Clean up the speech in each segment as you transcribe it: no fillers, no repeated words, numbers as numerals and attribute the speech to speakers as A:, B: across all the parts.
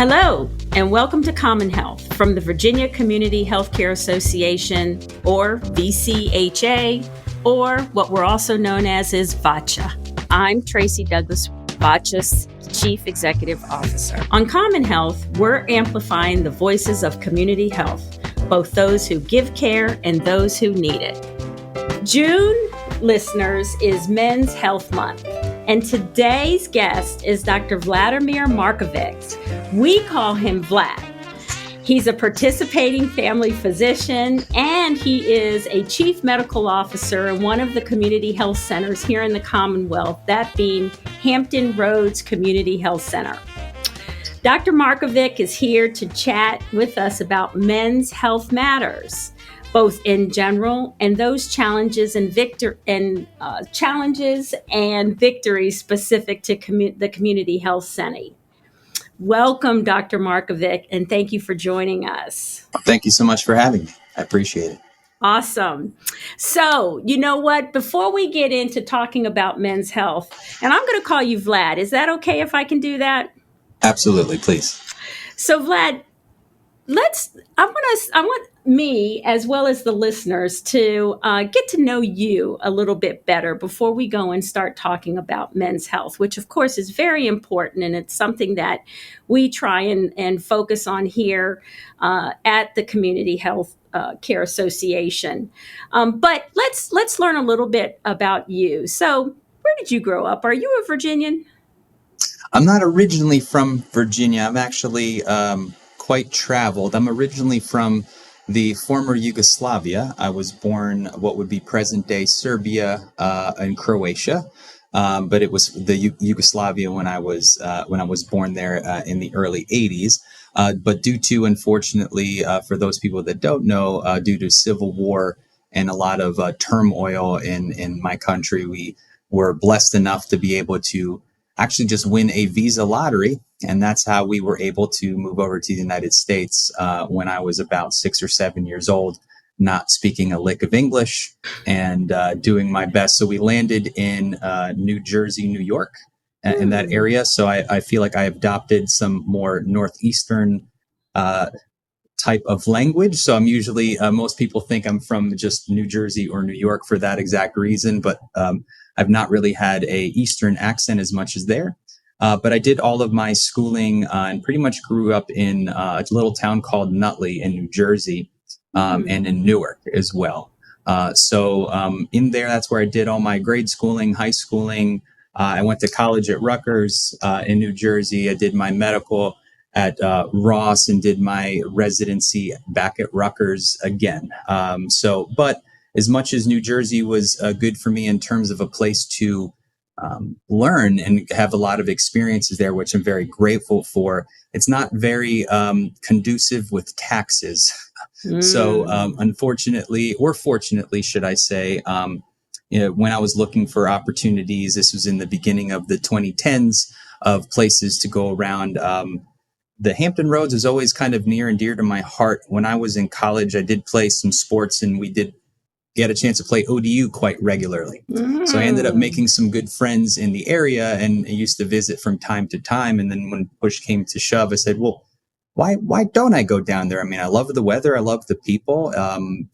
A: Hello, and welcome to CommonHealth from the Virginia Community Healthcare Association, or VCHA, or what we're also known as is VACHA. I'm Tracy Douglas, VACHA's Chief Executive Officer. On CommonHealth, we're amplifying the voices of community health, both those who give care and those who need it. June, listeners, is Men's Health Month, and today's guest is Dr. Vladimir Markovic. We call him Vlad. He's a participating family physician, and he is a chief medical officer in one of the community health centers here in the Commonwealth, that being Hampton Roads Community Health Center. Dr. Markovic is here to chat with us about men's health matters, both in general and those challenges and victories specific to the community health center. Welcome, Dr. Markovic, and thank you for joining us.
B: Thank you so much for having me. I appreciate it.
A: Awesome. So, you know what? Before we get into talking about men's health, and I'm going to call you Vlad. Is that okay if I can do that?
B: Absolutely, please.
A: So, Vlad, I want me, as well as the listeners, to get to know you a little bit better before we go and start talking about men's health, which of course is very important, and it's something that we try and focus on here at the Community Health Care Association. But let's learn a little bit about you. So, where did you grow up? Are you a Virginian?
B: I'm not originally from Virginia. I'm actually quite traveled. I'm originally from the former Yugoslavia. I was born what would be present-day Serbia and Croatia, but it was the Yugoslavia when I was born there in the early 80s. But due to, unfortunately, for those people that don't know, due to civil war and a lot of turmoil in my country, we were blessed enough to be able to actually just win a visa lottery. And that's how we were able to move over to the United States when I was about 6 or 7 years old, not speaking a lick of English and doing my best. So we landed in New Jersey, New York, in that area. So I feel like I adopted some more Northeastern type of language. So I'm usually, most people think I'm from just New Jersey or New York for that exact reason, but I've not really had a Eastern accent as much as there. But I did all of my schooling and pretty much grew up in a little town called Nutley in New Jersey and in Newark as well. So in there, that's where I did all my grade schooling, high schooling. I went to college at Rutgers in New Jersey. I did my medical at Ross and did my residency back at Rutgers again. But as much as New Jersey was good for me in terms of a place to learn and have a lot of experiences there, which I'm very grateful for, it's not very conducive with taxes. So unfortunately, or fortunately, should I say, when I was looking for opportunities, this was in the beginning of the 2010s, of places to go around. The Hampton Roads is always kind of near and dear to my heart. When I was in college, I did play some sports, and we did get a chance to play ODU quite regularly. So I ended up making some good friends in the area, and I used to visit from time to time. And then when push came to shove, I said, well, why don't I go down there? I mean, I love the weather. I love the people.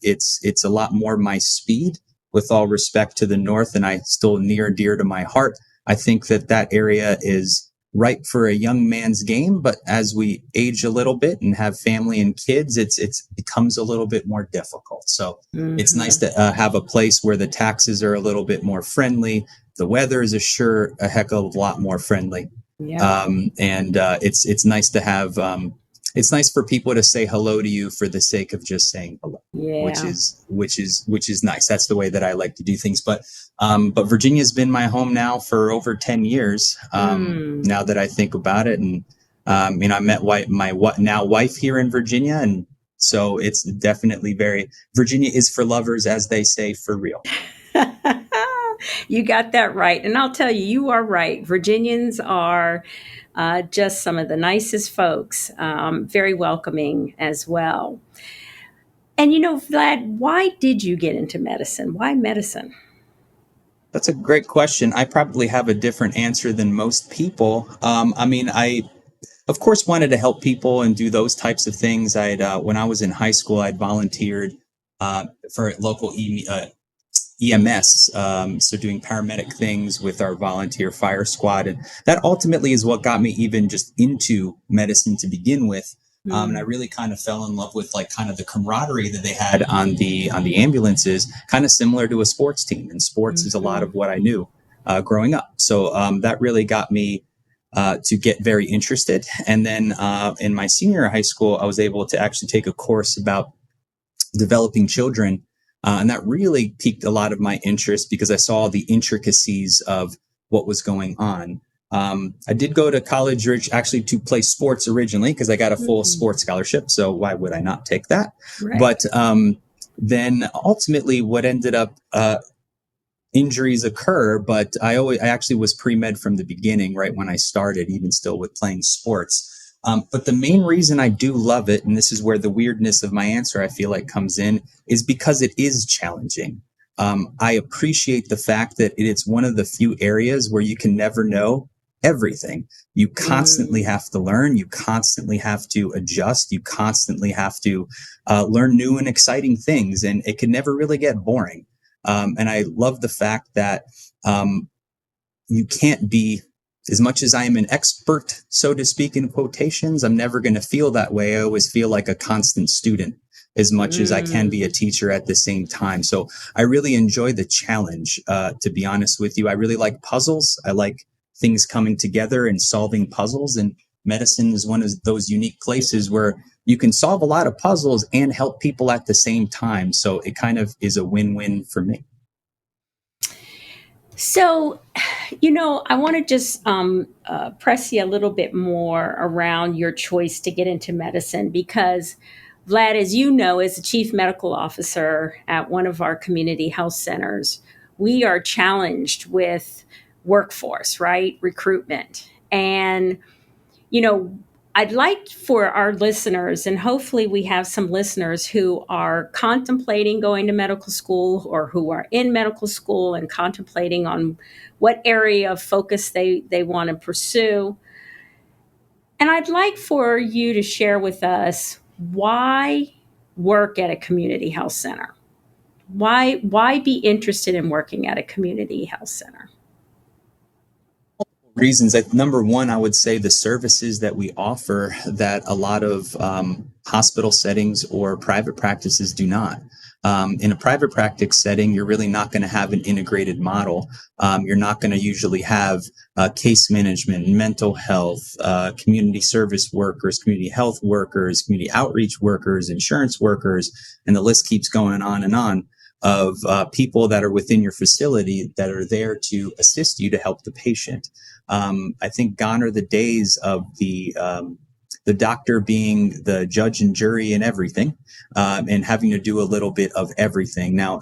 B: It's a lot more my speed, with all respect to the North, and I still near and dear to my heart. I think that area is ripe for a young man's game, but as we age a little bit and have family and kids, it becomes a little bit more difficult. So it's nice to have a place where the taxes are a little bit more friendly. The weather is a heck of a lot more friendly. Yeah. It's nice to have, it's nice for people to say hello to you for the sake of just saying hello, which is nice. That's the way that I like to do things. But Virginia's been my home now for over 10 years. Now that I think about it, and I met my now wife here in Virginia, and so it's definitely Virginia is for lovers, as they say, for real.
A: You got that right. And I'll tell you, you are right. Virginians are just some of the nicest folks, very welcoming as well. And Vlad, why did you get into medicine? Why medicine?
B: That's a great question. I probably have a different answer than most people. of course, wanted to help people and do those types of things. When I was in high school, I'd volunteered for local EMS, so doing paramedic things with our volunteer fire squad, and that ultimately is what got me even just into medicine to begin with. And I really kind of fell in love with like kind of the camaraderie that they had on the ambulances, kind of similar to a sports team. And sports is a lot of what I knew growing up. So that really got me to get very interested. And then in my senior year of high school, I was able to actually take a course about developing children. And that really piqued a lot of my interest because I saw the intricacies of what was going on. I did go to college actually to play sports originally because I got a full sports scholarship. So why would I not take that? Right. But then ultimately what ended up injuries occur, but I actually was pre-med from the beginning, right when I started, even still with playing sports. But the main reason I do love it, and this is where the weirdness of my answer I feel like comes in, is because it is challenging. I appreciate the fact that it's one of the few areas where you can never know everything. You constantly have to learn. You constantly have to adjust. You constantly have to learn new and exciting things, and it can never really get boring. And I love the fact that you can't be, as much as I am an expert, so to speak, in quotations, I'm never going to feel that way. I always feel like a constant student as much as I can be a teacher at the same time. So I really enjoy the challenge, to be honest with you. I really like puzzles. I like things coming together and solving puzzles. And medicine is one of those unique places where you can solve a lot of puzzles and help people at the same time. So it kind of is a win-win for me.
A: So, I want to just press you a little bit more around your choice to get into medicine because, Vlad, as you know, as the chief medical officer at one of our community health centers, we are challenged with workforce, right? Recruitment. And, I'd like for our listeners, and hopefully we have some listeners who are contemplating going to medical school or who are in medical school and contemplating on what area of focus they want to pursue. And I'd like for you to share with us why work at a community health center? Why be interested in working at a community health center?
B: Reasons. Number one, I would say the services that we offer that a lot of hospital settings or private practices do not. In a private practice setting, you're really not going to have an integrated model. You're not going to usually have case management, mental health, community service workers, community health workers, community outreach workers, insurance workers, and the list keeps going on of people that are within your facility that are there to assist you to help the patient. I think gone are the days of the doctor being the judge and jury and everything, and having to do a little bit of everything. Now,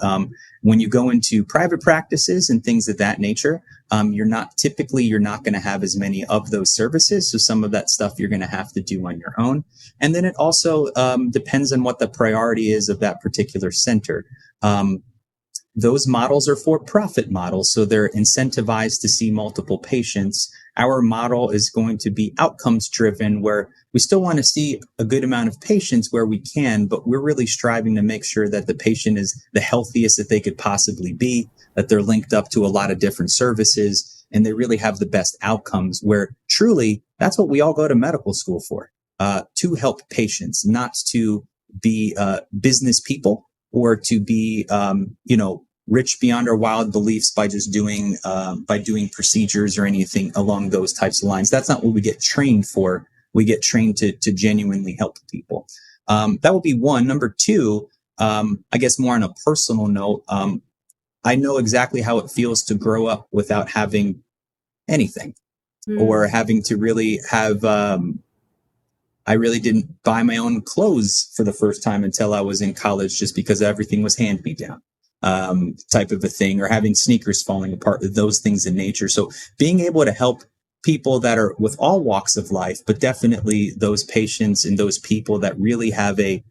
B: when you go into private practices and things of that nature, you're not going to have as many of those services. So some of that stuff you're going to have to do on your own. And then it also depends on what the priority is of that particular center. Those models are for-profit models, so they're incentivized to see multiple patients. Our model is going to be outcomes-driven, where we still want to see a good amount of patients where we can, but we're really striving to make sure that the patient is the healthiest that they could possibly be, that they're linked up to a lot of different services, and they really have the best outcomes, where truly that's what we all go to medical school for, to help patients, not to be business people or to be, rich beyond our wild beliefs by just doing procedures or anything along those types of lines. That's not what we get trained for. We get trained to genuinely help people. That would be one. Number two, I guess more on a personal note, I know exactly how it feels to grow up without having anything or having to really have, I really didn't buy my own clothes for the first time until I was in college, just because everything was hand me down. Type of a thing, or having sneakers falling apart, those things in nature. So being able to help people that are with all walks of life, but definitely those patients and those people that really have a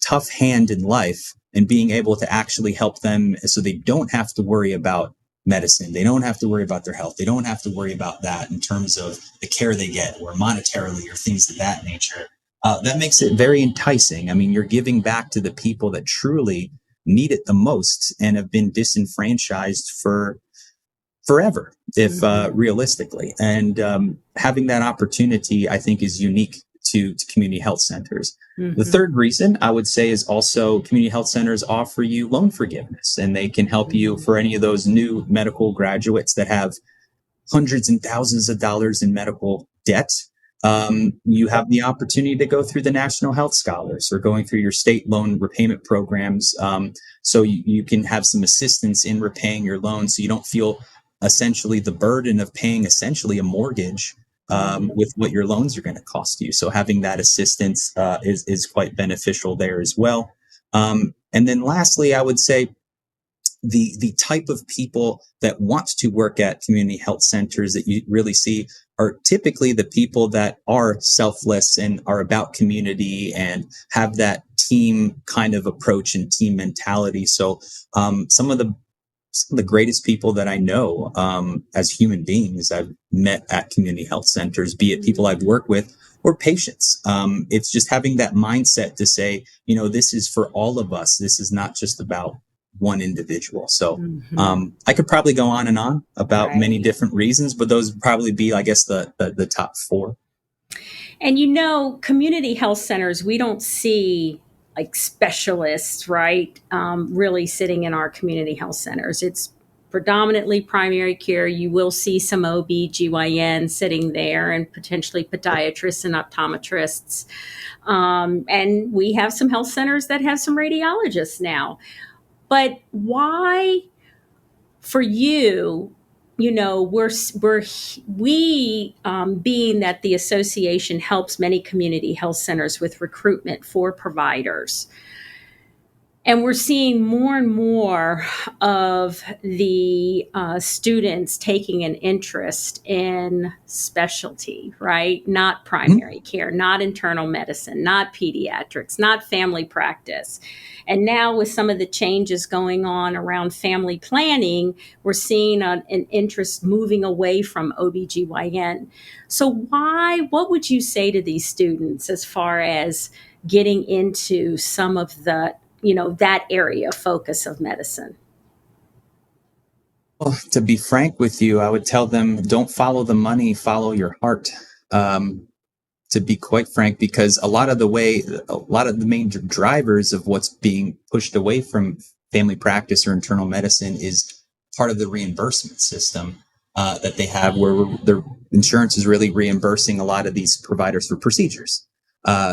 B: tough hand in life, and being able to actually help them so they don't have to worry about medicine. They don't have to worry about their health. They don't have to worry about that in terms of the care they get or monetarily or things of that nature. That makes it very enticing. I mean, you're giving back to the people that truly need it the most and have been disenfranchised for forever, if realistically. And having that opportunity, I think, is unique to community health centers. The third reason I would say is also community health centers offer you loan forgiveness, and they can help you for any of those new medical graduates that have hundreds and thousands of dollars in medical debt. You have the opportunity to go through the National Health Scholars or going through your state loan repayment programs. So you can have some assistance in repaying your loan so you don't feel essentially the burden of paying essentially a mortgage with what your loans are going to cost you. So having that assistance is quite beneficial there as well. And then lastly, I would say the type of people that want to work at community health centers that you really see are typically the people that are selfless and are about community and have that team kind of approach and team mentality. So some of the greatest people that I know as human beings I've met at community health centers, be it people I've worked with or patients. It's just having that mindset to say, this is for all of us. This is not just about one individual. So I could probably go on and on about many different reasons, but those would probably be, I guess, the top four.
A: And community health centers, we don't see like specialists, right? Really sitting in our community health centers. It's predominantly primary care. You will see some OB/GYN sitting there and potentially podiatrists and optometrists. And we have some health centers that have some radiologists now. But why, for you, being that the association helps many community health centers with recruitment for providers. And we're seeing more and more of the students taking an interest in specialty, right? Not primary care, not internal medicine, not pediatrics, not family practice. And now with some of the changes going on around family planning, we're seeing an interest moving away from OB/GYN. So what would you say to these students as far as getting into some of the that area of focus of medicine?
B: Well, to be frank with you, I would tell them, don't follow the money, follow your heart. To be quite frank, because a lot of the main drivers of what's being pushed away from family practice or internal medicine is part of the reimbursement system that they have, where their insurance is really reimbursing a lot of these providers for procedures.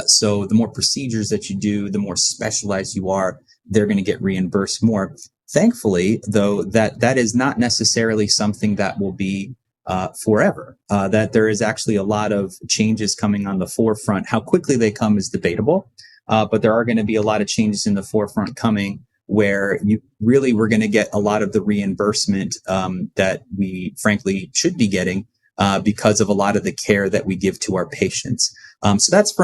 B: So the more procedures that you do, the more specialized you are, they're going to get reimbursed more. Thankfully, though, that is not necessarily something that will be forever. That there is actually a lot of changes coming on the forefront. How quickly they come is debatable, but there are going to be a lot of changes in the forefront coming where we're going to get a lot of the reimbursement that we frankly should be getting because of a lot of the care that we give to our patients. So that's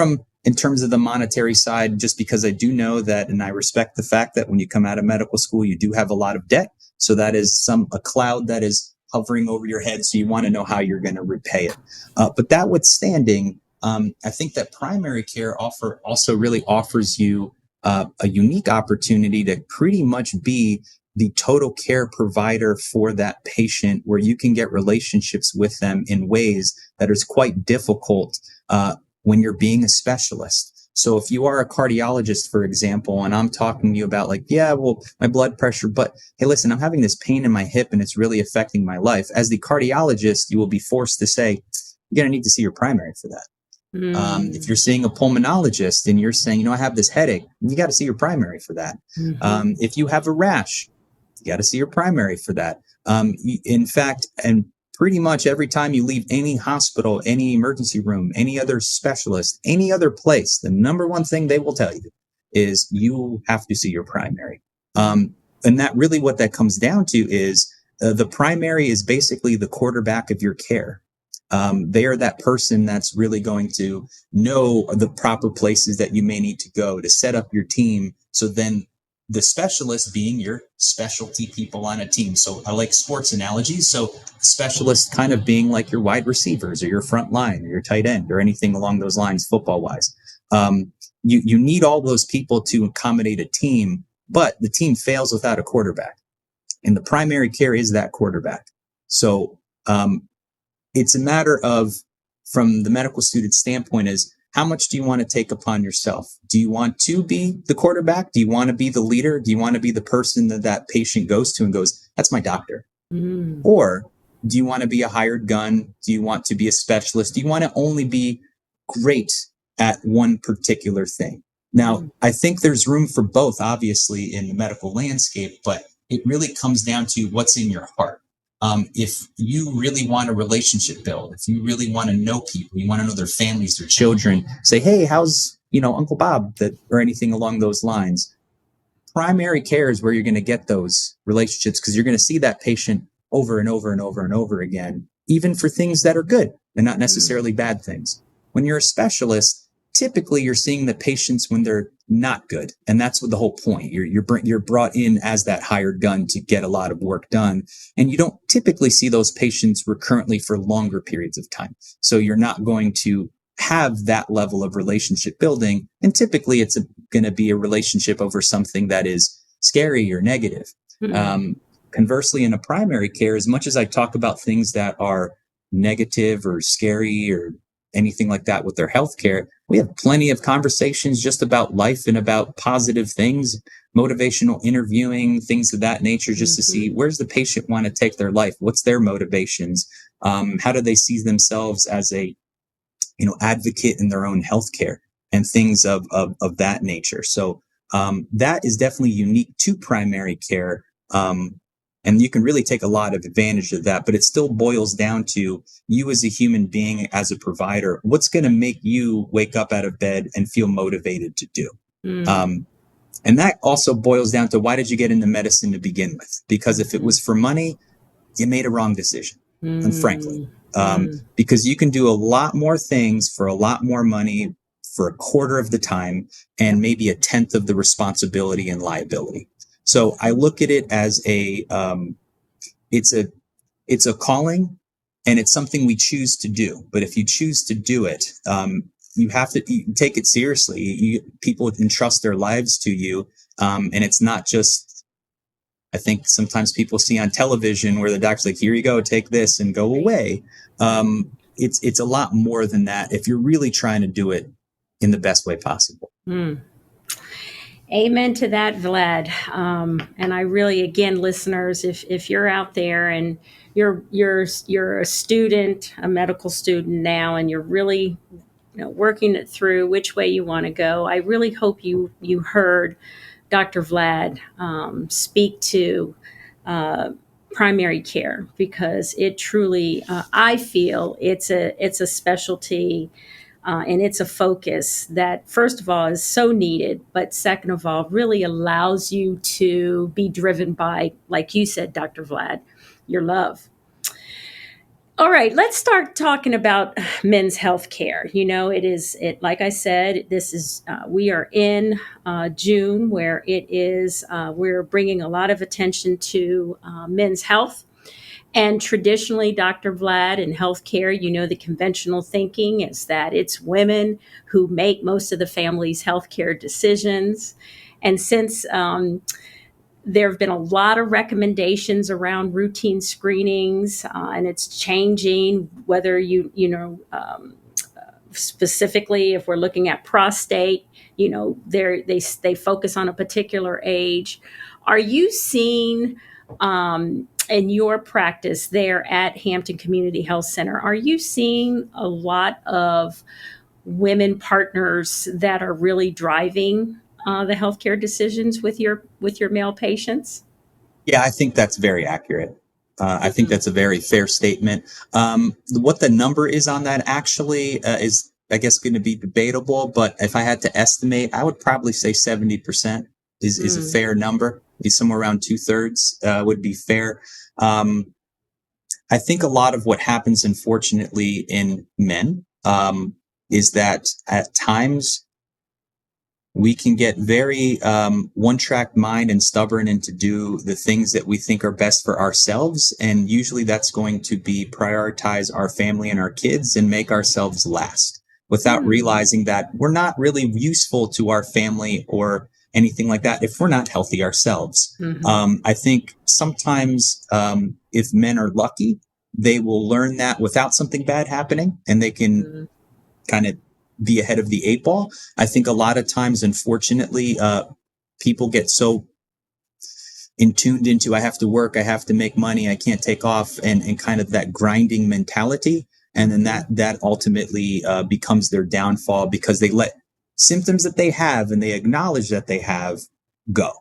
B: in terms of the monetary side, just because I do know that, and I respect the fact that when you come out of medical school, you do have a lot of debt. So that is a cloud that is hovering over your head. So you want to know how you're going to repay it. But that withstanding, I think that primary care also really offers you a unique opportunity to pretty much be the total care provider for that patient, where you can get relationships with them in ways that is quite difficult when you're being a specialist. So if you are a cardiologist, for example, and I'm talking to you about my blood pressure, but hey, listen, I'm having this pain in my hip and it's really affecting my life. As the cardiologist, you will be forced to say, you're going to need to see your primary for that. If you're seeing a pulmonologist and you're saying, I have this headache, you got to see your primary for that. If you have a rash, you got to see your primary for that. In fact, and pretty much every time you leave any hospital, any emergency room, any other specialist, any other place, the number one thing they will tell you is you have to see your primary. And that really what that comes down to is the primary is basically the quarterback of your care. They are that person that's really going to know the proper places that you may need to go to set up your team. So then the specialist being your specialty people on a team. So I like sports analogies. So specialist kind of being like your wide receivers or your front line or your tight end or anything along those lines, football wise. You need all those people to accommodate a team, but the team fails without a quarterback. And the primary care is that quarterback. So it's a matter of, from the medical student standpoint, is how much do you want to take upon yourself? Do you want to be the quarterback? Do you want to be the leader? Do you want to be the person that that patient goes to and goes, that's my doctor? Or do you want to be a hired gun? Do you want to be a specialist? Do you want to only be great at one particular thing? Now, I think there's room for both, obviously, in the medical landscape, but it really comes down to what's in your heart. If you really want a relationship build, if you really want to know people, you want to know their families, their children, say, hey, how's, Uncle Bob, that, or anything along those lines. Primary care is where you're going to get those relationships, because you're going to see that patient over and over and over and over again, even for things that are good and not necessarily bad things. When you're a specialist, typically you're seeing the patients when they're not good. And that's what the whole point. You're brought in as that hired gun to get a lot of work done. And you don't typically see those patients recurrently for longer periods of time. So you're not going to have that level of relationship building. And typically it's going to be a relationship over something that is scary or negative. Conversely, in a primary care, as much as I talk about things that are negative or scary or anything like that with their healthcare, we have plenty of conversations just about life and about positive things, motivational interviewing, things of that nature, just to see where's the patient want to take their life, what's their motivations, how do they see themselves as a advocate in their own healthcare, and things of that nature. So that is definitely unique to primary care. And you can really take a lot of advantage of that, but it still boils down to you as a human being, as a provider, what's going to make you wake up out of bed and feel motivated to do. And that also boils down to, why did you get into medicine to begin with? Because if it was for money, you made a wrong decision, and frankly, because you can do a lot more things for a lot more money for a quarter of the time and maybe a tenth of the responsibility and liability. So I look at it as it's a calling, and it's something we choose to do. But if you choose to do it, you have to take it seriously. People entrust their lives to you, and it's not just, I think sometimes people see on television where the doctor's like, here you go, take this and go away. It's a lot more than that if you're really trying to do it in the best way possible.
A: Amen to that, Vlad. And I really, again, listeners, if you're out there and you're a student, a medical student now, and you're really working it through which way you want to go, I really hope you heard Dr. Vlad speak to primary care, because it truly, I feel it's a specialty. And it's a focus that, first of all, is so needed, but second of all, really allows you to be driven by, like you said, Dr. Vlad, your love. All right, let's start talking about men's health care. Like I said, this is, we are in June, where it is, we're bringing a lot of attention to men's health. And traditionally, Dr. Vlad, in healthcare, the conventional thinking is that it's women who make most of the family's healthcare decisions. And since there have been a lot of recommendations around routine screenings, and it's changing, whether specifically if we're looking at prostate, they focus on a particular age. Are you seeing in your practice there at Hampton Community Health Center, are you seeing a lot of women partners that are really driving the healthcare decisions with your male patients?
B: Yeah, I think that's very accurate. I think that's a very fair statement. What the number is on that actually is, I guess, going to be debatable. But if I had to estimate, I would probably say 70% is a fair number. Be somewhere around 2/3 would be fair. I think a lot of what happens, unfortunately, in men is that at times we can get very one-track mind and stubborn and to do the things that we think are best for ourselves. And usually that's going to be prioritize our family and our kids and make ourselves last without realizing that we're not really useful to our family or anything like that if we're not healthy ourselves. I think sometimes if men are lucky, they will learn that without something bad happening and they can kind of be ahead of the eight ball. I think a lot of times, unfortunately, people get so tuned into, I have to work, I have to make money, I can't take off, and kind of that grinding mentality. And then that ultimately becomes their downfall because they let symptoms that they have and they acknowledge that they have go.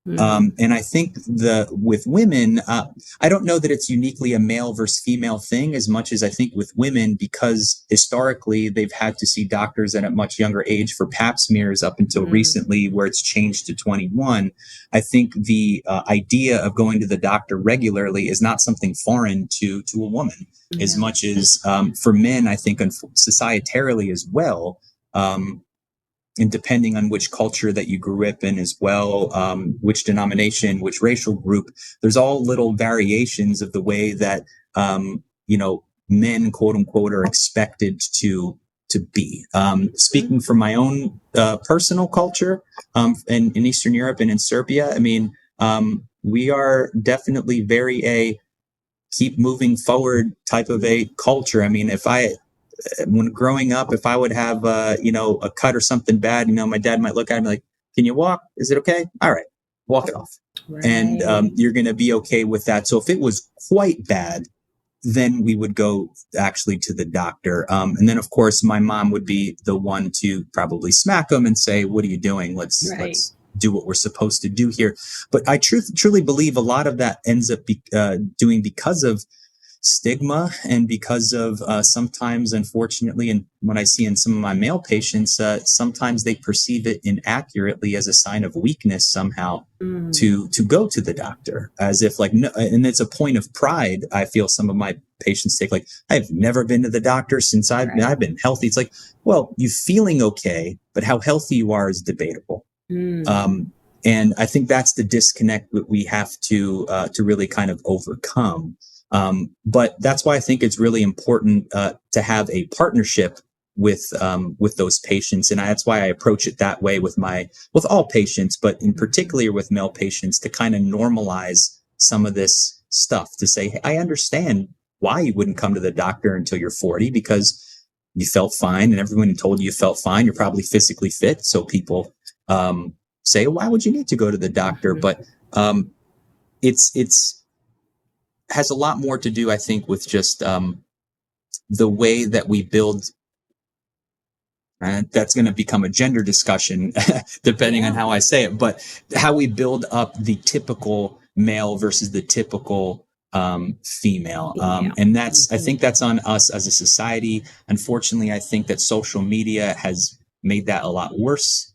B: And I think with women, I don't know that it's uniquely a male versus female thing as much as I think with women, because historically they've had to see doctors at a much younger age for pap smears up until recently where it's changed to 21. I think the idea of going to the doctor regularly is not something foreign to a woman as much as for men, I think societarily as well. And depending on which culture that you grew up in as well, which denomination, which racial group, there's all little variations of the way that, men, quote unquote, are expected to be. Speaking from my own personal culture in Eastern Europe and in Serbia, I mean, we are definitely very a keep moving forward type of a culture. I mean, when growing up, if I would have, a cut or something bad, my dad might look at me like, can you walk? Is it okay? All right, walk it off. Right. And you're going to be okay with that. So if it was quite bad, then we would go actually to the doctor. And then, of course, my mom would be the one to probably smack him and say, what are you doing? Let's do what we're supposed to do here. But I truly believe a lot of that ends up doing because of stigma and because of sometimes, unfortunately, and what I see in some of my male patients, sometimes they perceive it inaccurately as a sign of weakness somehow to go to the doctor, as if like, no, and it's a point of pride. I feel some of my patients take like, I've never been to the doctor since I've been healthy. It's like, well, you feeling okay, but how healthy you are is debatable. And I think that's the disconnect that we have to really kind of overcome. But that's why I think it's really important to have a partnership with those patients, and that's why I approach it that way with all patients, but in particular with male patients, to kind of normalize some of this stuff. To say, hey, I understand why you wouldn't come to the doctor until you're 40 because you felt fine, and everyone told you felt fine. You're probably physically fit, so people say, why would you need to go to the doctor? But it's has a lot more to do, I think, with just the way that we build. And that's going to become a gender discussion, depending on how I say it. But how we build up the typical male versus the typical female. And I think that's on us as a society. Unfortunately, I think that social media has made that a lot worse.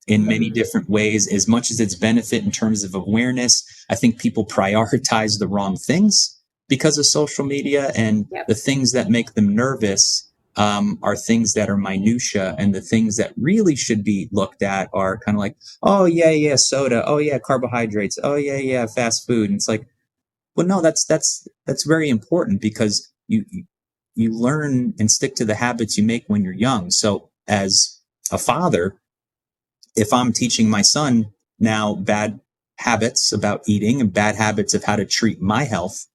B: In many different ways, as much as its benefit in terms of awareness, I think people prioritize the wrong things because of social media, and the things that make them nervous are things that are minutia, and the things that really should be looked at are kind of like, oh yeah, soda, oh yeah, carbohydrates, oh yeah, fast food. And it's like, well, no, that's very important, because you learn and stick to the habits you make when you're young. So as a father, if I'm teaching my son now bad habits about eating and bad habits of how to treat my health,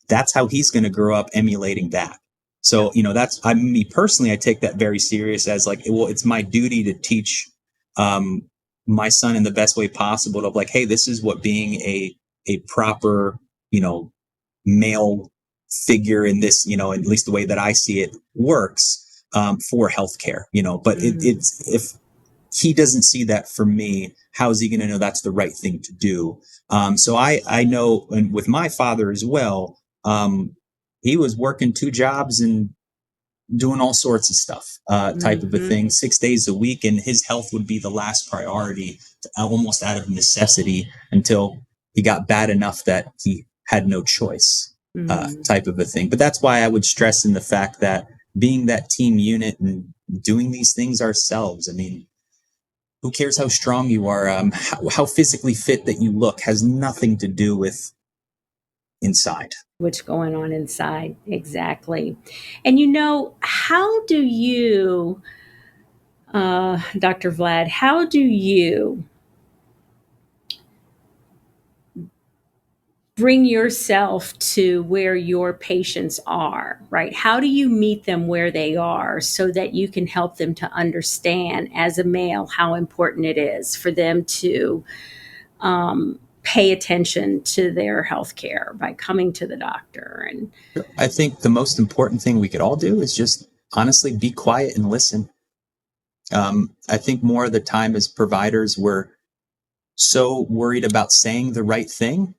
B: that's how he's going to grow up emulating that. So, me personally, I take that very serious as like, well, it's my duty to teach my son in the best way possible of like, hey, this is what being a proper, male figure in this, at least the way that I see it works for healthcare, but it's, if he doesn't see that for me, how is he going to know that's the right thing to do? So I know, and with my father as well, he was working 2 jobs and doing all sorts of stuff, type of a thing, 6 days a week. And his health would be the last priority, almost out of necessity, until he got bad enough that he had no choice, type of a thing. But that's why I would stress in the fact that being that team unit and doing these things ourselves, I mean, Who cares how strong you are? How physically fit that you look has nothing to do with inside.
A: What's going on inside. Exactly. And how do you, Dr. Vlad, how do you bring yourself to where your patients are, right? How do you meet them where they are so that you can help them to understand as a male how important it is for them to pay attention to their health care by coming to the doctor? And
B: I think the most important thing we could all do is just honestly be quiet and listen. I think more of the time as providers, we're so worried about saying the right thing.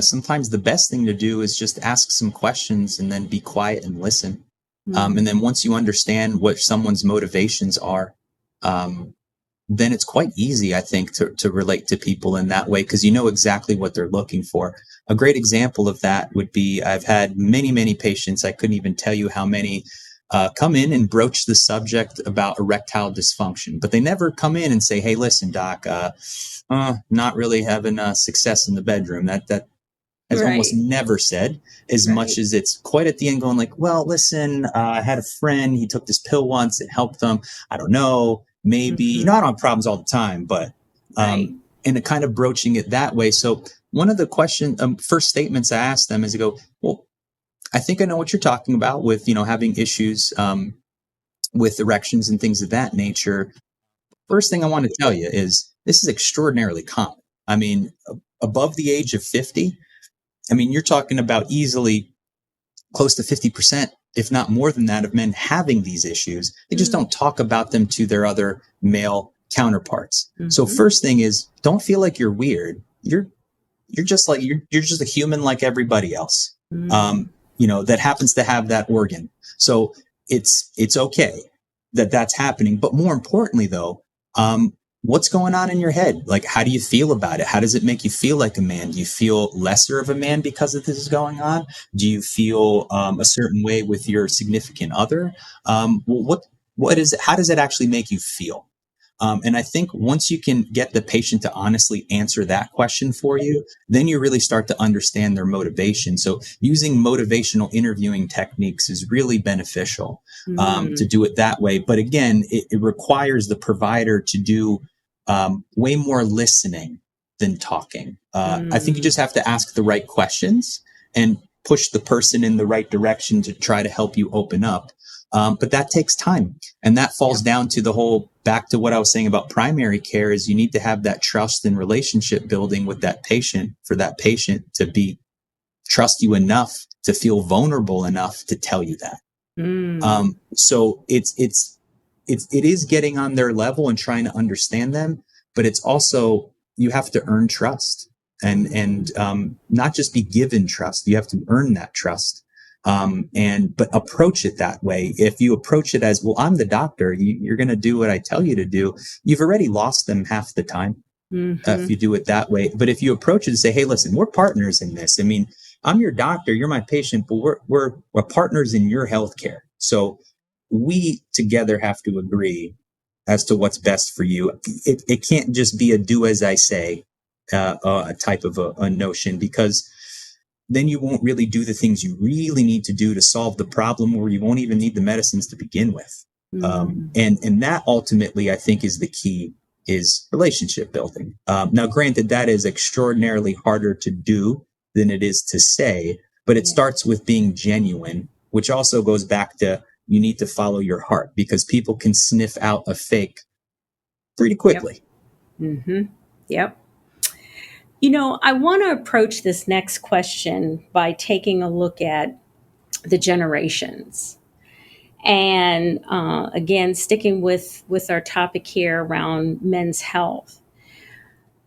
B: Sometimes the best thing to do is just ask some questions and then be quiet and listen. And then once you understand what someone's motivations are, then it's quite easy, I think, to relate to people in that way because you know exactly what they're looking for. A great example of that would be I've had many, many patients, I couldn't even tell you how many, come in and broach the subject about erectile dysfunction, but they never come in and say, hey, listen, doc, not really having success in the bedroom. That has almost
A: right,
B: never said, as much
A: right.
B: as it's quite at the end going like, well, listen, I had a friend, he took this pill once, it helped him. I don't know, maybe, I don't have problems all the time, but,
A: Right.
B: and it kind of broaching it that way. So one of the first statements I asked them is I go, well, I think I know what you're talking about with, having issues, with erections and things of that nature. First thing I want to tell you is this is extraordinarily common. I mean, above the age of 50, I mean, you're talking about easily close to 50%, if not more than that, of men having these issues. They just don't talk about them to their other male counterparts. So first thing is don't feel like you're weird. You're just like you're just a human like everybody else. That happens to have that organ. So it's okay that that's happening. But more importantly, though, what's going on in your head? Like, how do you feel about it? How does it make you feel like a man? Do you feel lesser of a man because of this is going on? Do you feel a certain way with your significant other? What is it? How does it actually make you feel? And I think once you can get the patient to honestly answer that question for you, then you really start to understand their motivation. So using motivational interviewing techniques is really beneficial to do it that way. But again, it requires the provider to do way more listening than talking. I think you just have to ask the right questions and push the person in the right direction to try to help you open up. But that takes time. And that falls down to the whole back to what I was saying about primary care is you need to have that trust and relationship building with that patient for that patient to trust you enough to feel vulnerable enough to tell you that. So it is getting on their level and trying to understand them, but it's also, you have to earn trust and not just be given trust. You have to earn that trust. But approach it that way. If you approach it as, well, I'm the doctor, you're going to do what I tell you to do. You've already lost them half the time. If you do it that way. But if you approach it and say, hey, listen, we're partners in this. I mean, I'm your doctor, you're my patient, but we're partners in your healthcare. So we together have to agree as to what's best for you. It can't just be a do as I say type of a notion, because then you won't really do the things you really need to do to solve the problem, or you won't even need the medicines to begin with. And that ultimately, I think, is the key, is relationship building. Now, granted, that is extraordinarily harder to do than it is to say, but it starts with being genuine, which also goes back to you need to follow your heart, because people can sniff out a fake pretty quickly.
A: Yep. I want to approach this next question by taking a look at the generations. And again, sticking with our topic here around men's health.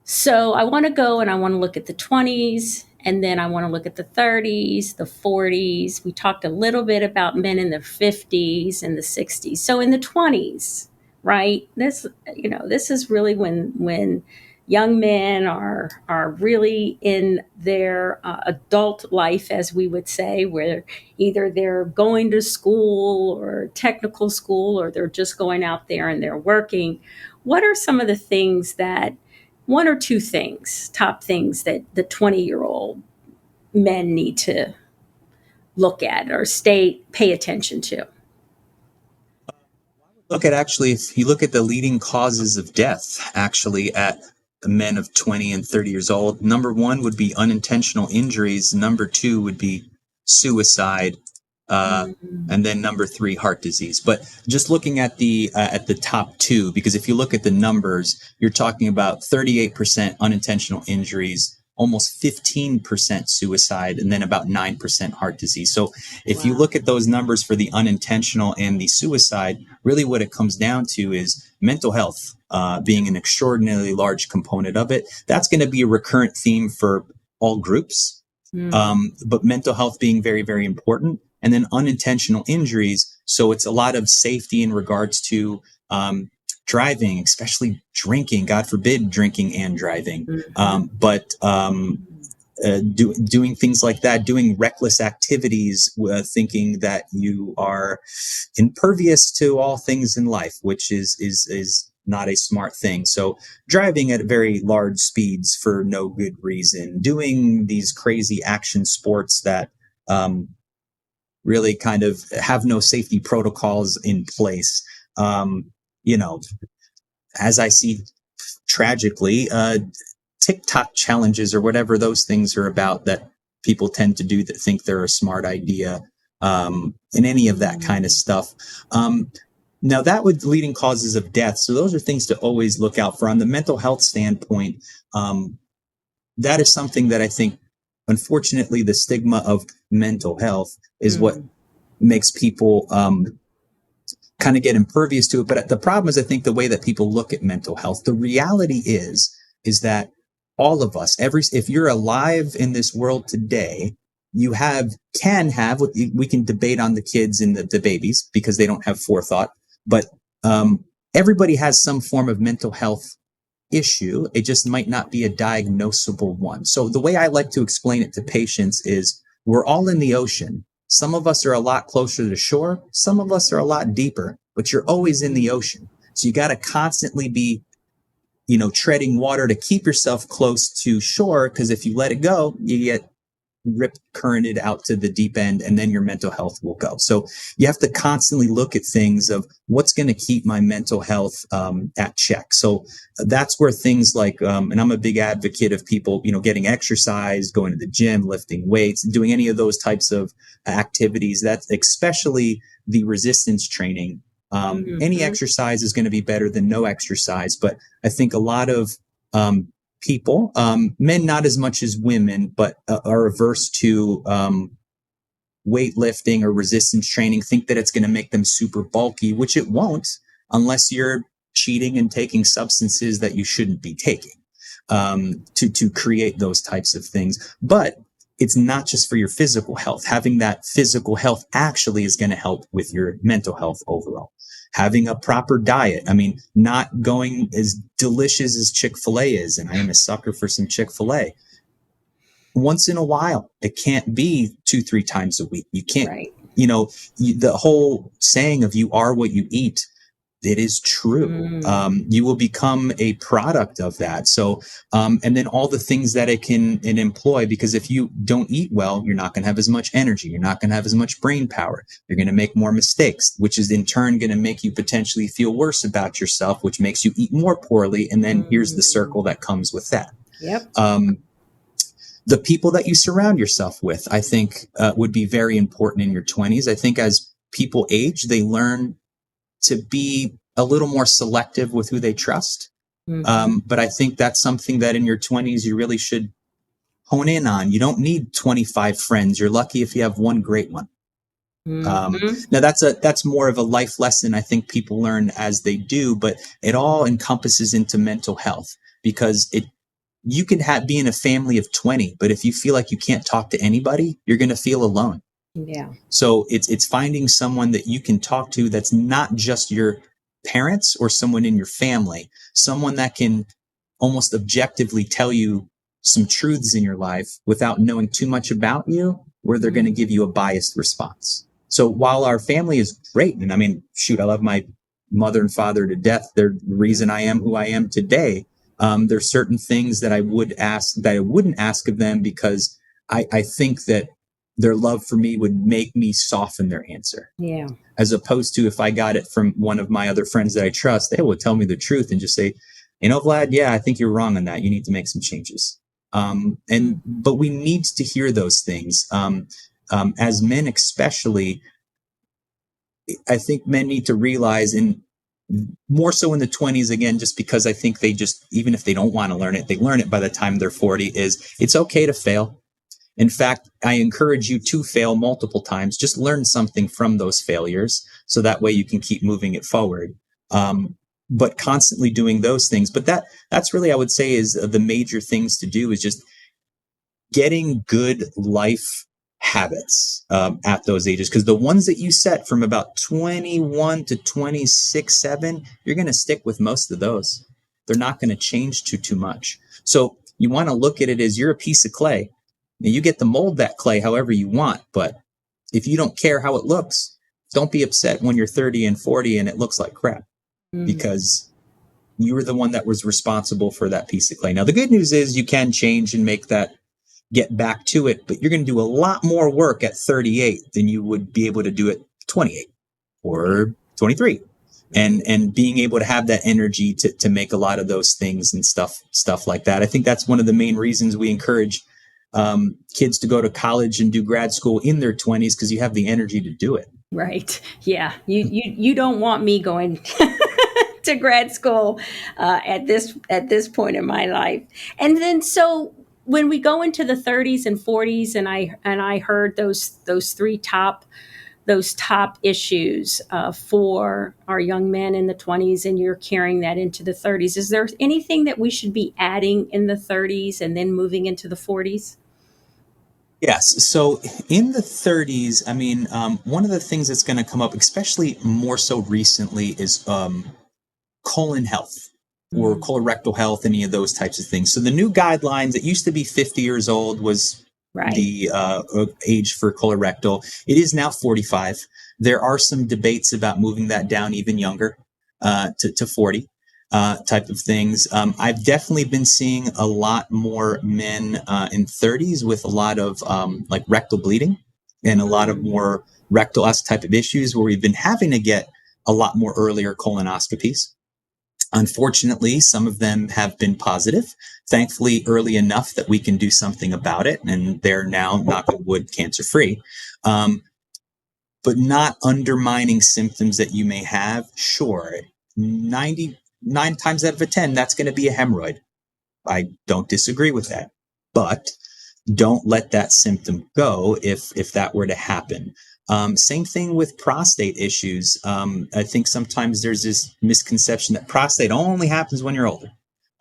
A: So I want to go and I want to look at the 20s, and then I want to look at the 30s, the 40s. We talked a little bit about men in the 50s and the 60s. So in the 20s, right? This is really when young men are really in their adult life, as we would say, where either they're going to school or technical school, or they're just going out there and they're working. What are some of the things that, one or two things, top things that the 20-year-old men need to look at or pay attention to?
B: Look at actually, if you look at the leading causes of death, actually, at men of 20 and 30 years old, number one would be unintentional injuries. Number two would be suicide. Uh, and then number three, heart disease. But just looking at the top two, because if you look at the numbers, you're talking about 38% unintentional injuries, almost 15% suicide, and then about 9% heart disease. So if you
A: Wow.
B: look at those numbers for the unintentional and the suicide, really what it comes down to is mental health being an extraordinarily large component of it. That's going to be a recurrent theme for all groups,
A: Mm,
B: but mental health being very, very important. And then unintentional injuries. So it's a lot of safety in regards to driving, especially drinking, God forbid, drinking and driving.
A: mhm,
B: But doing things like that, doing reckless activities, thinking that you are impervious to all things in life, which is not a smart thing. So driving at very large speeds for no good reason, doing these crazy action sports that really kind of have no safety protocols in place. Um, you know, as I see tragically, TikTok challenges or whatever those things are about that people tend to do that think they're a smart idea, and any of that kind of
A: mm,
B: stuff. Um, Now, that would leading causes of death. So those are things to always look out for. On the mental health standpoint, that is something that I think, unfortunately, the stigma of mental health is what
A: mm,
B: makes people kind of get impervious to it. But the problem is, I think, the way that people look at mental health. The reality is that all of us, if you're alive in this world today, you can have what we can debate on the kids and the babies because they don't have forethought, but um, everybody has some form of mental health issue. It just might not be a diagnosable one. So the way I like to explain it to patients is we're all in the ocean. Some of us are a lot closer to shore. Some of us are a lot deeper, but you're always in the
A: mm.
B: ocean. So you got to constantly be, treading water to keep yourself close to shore. Cause if you let it go, you get rip currented out to the deep end, and then your mental health will go. So you have to constantly look at things of what's going to keep my mental health at check. So that's where things like, and I'm a big advocate of people, getting exercise, going to the gym, lifting weights, doing any of those types of activities. That's especially the resistance training. Any
A: Mhm.
B: exercise is going to be better than no exercise, but I think a lot of people, men not as much as women, but are averse to weightlifting or resistance training, think that it's going to make them super bulky, which it won't unless you're cheating and taking substances that you shouldn't be taking to create those types of things. But it's not just for your physical health. Having that physical health actually is going to help with your mental health overall. Having a proper diet. I mean, not going as delicious as Chick-fil-A is, and I am a sucker for some Chick-fil-A. Once in a while, it can't be 2, 3 times a week. You can't,
A: Right.
B: the whole saying of you are what you eat, it is true.
A: Mm,
B: You will become a product of that. So, and then all the things that it employ, because if you don't eat well, you're not going to have as much energy. You're not going to have as much brain power. You're going to make more mistakes, which is in turn going to make you potentially feel worse about yourself, which makes you eat more poorly. And then here's the
A: mm.
B: circle that comes with that.
A: Yep.
B: Um, the people that you surround yourself with, I think, would be very important in your 20s. I think as people age, they learn to be a little more selective with who they trust.
A: Mhm.
B: But I think that's something that in your 20s you really should hone in on. You don't need 25 friends. You're lucky if you have one great one.
A: Mhm.
B: Now that's more of a life lesson I think people learn as they do, but it all encompasses into mental health because you can be in a family of 20, but if you feel like you can't talk to anybody, you're going to feel alone.
A: Yeah.
B: So it's finding someone that you can talk to that's not just your parents or someone in your family, someone that can almost objectively tell you some truths in your life without knowing too much about you, where they're going to give you a biased response. So while our family is great, and I mean, shoot, I love my mother and father to death. They're the reason I am who I am today. There's certain things that I wouldn't ask of them, because I think that their love for me would make me soften their answer.
A: Yeah.
B: As opposed to if I got it from one of my other friends that I trust, they would tell me the truth and just say, Vlad, yeah, I think you're wrong on that. You need to make some changes. But we need to hear those things. As men, especially, I think men need to realize, and more so in the 20s, again, just because I think they just, even if they don't want to learn it, they learn it by the time they're 40, is it's okay to fail. In fact, I encourage you to fail multiple times. Just learn something from those failures, so that way you can keep moving it forward. But constantly doing those things. But that's really, I would say, is the major things to do, is just getting good life habits at those ages. Because the ones that you set from about 21 to 26, 7, you're going to stick with most of those. They're not going to change too much. So you want to look at it as you're a piece of clay. And you get to mold that clay however you want. But if you don't care how it looks, don't be upset when you're 30 and 40 and it looks like crap, because you were the one that was responsible for that piece of clay. Now, the good news is you can change and make that, get back to it, but you're going to do a lot more work at 38 than you would be able to do at 28 or 23. And being able to have that energy to make a lot of those things and stuff like that. I think that's one of the main reasons we encourage kids to go to college and do grad school in their 20s, because you have the energy to do it.
A: Right. Yeah. You don't want me going to grad school at this point in my life. And then, so when we go into the 30s and 40s, and I heard those top issues for our young men in the 20s, and you're carrying that into the 30s. Is there anything that we should be adding in the 30s and then moving into the 40s?
B: Yes. So in the 30s, I mean, one of the things that's going to come up, especially more so recently, is colon health or colorectal health, any of those types of things. So the new guidelines, it used to be 50 years old was
A: Right.
B: the age for colorectal. It is now 45. There are some debates about moving that down even younger, to 40. Type of things. I've definitely been seeing a lot more men in 30s with a lot of like rectal bleeding and a lot of more rectal type of issues, where we've been having to get a lot more earlier colonoscopies. Unfortunately, some of them have been positive, thankfully early enough that we can do something about it, and they're now, knock on wood, cancer free. But not undermining symptoms that you may have. Sure, 99 times out of 10, that's going to be a hemorrhoid. I don't disagree with that. But don't let that symptom go if that were to happen. Same thing with prostate issues. I think sometimes there's this misconception that prostate only happens when you're older.